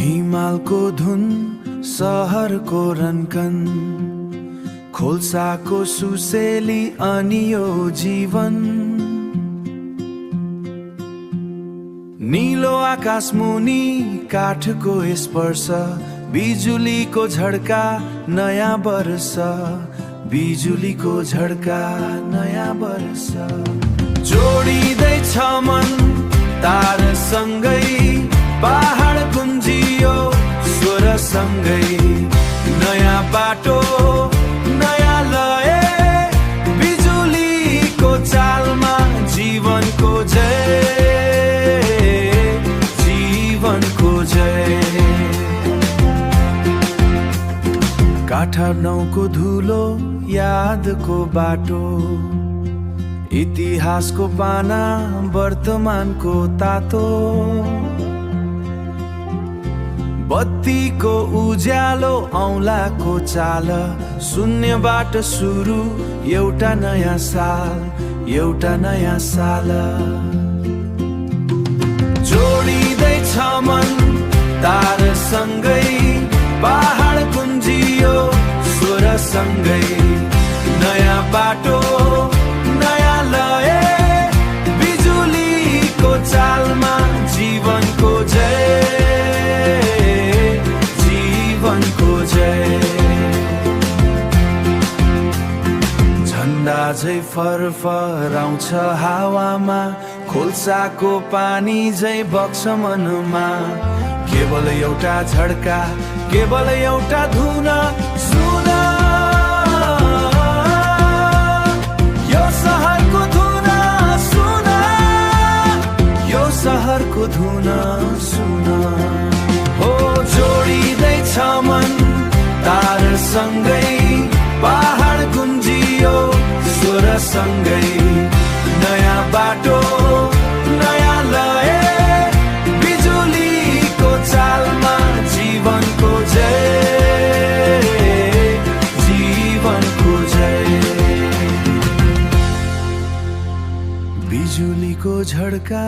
हिमालको धुन सहरको रन्कन खोल्साको सुसेली अनि यो जीवन नीलो आकाश मुनि काठको स्पर्श बिजुलीको झड्का नयाँ वर्ष बिजुलीको झड्का नयाँ वर्ष जोडिँदैछ मन तारसँगै पहाड गुन्जियो स्वरसँगै नयाँ बाटो नयाँ लय बिजुलीको चालमा जीवनको जय जीवनको जय काठमाडौँको धुलो यादको बाटो इतिहासको पाना वर्तमानको तातो बत्तीको उज्यालो औँलाको चाल शून्यबाट सुरु एउटा नयाँ साल एउटा नयाँ साल जोडिँदैछ मन तारसँगै पहाड गुन्जियो स्वरसँगै नयाँ बाटो नयाँ लय बिजुलीको चालमा जीवनको जय जीवनको जय झन्डा झै फरफराउँछ हावामा खोल्साको पानी झै बग्छ मनमा केवल एउटा झड्का केवल एउटा धुन सुन यो सहरको धुन सुन यो सहरको धुन सुन हो जोडिँदैछ मन तारसँगै पहाड गुन्जियो स्वरसँगै नयाँ बाटो नयाँ लय बिजुलीको चालमा जीवनको जय जीवनको जय बिजुलीको झड्का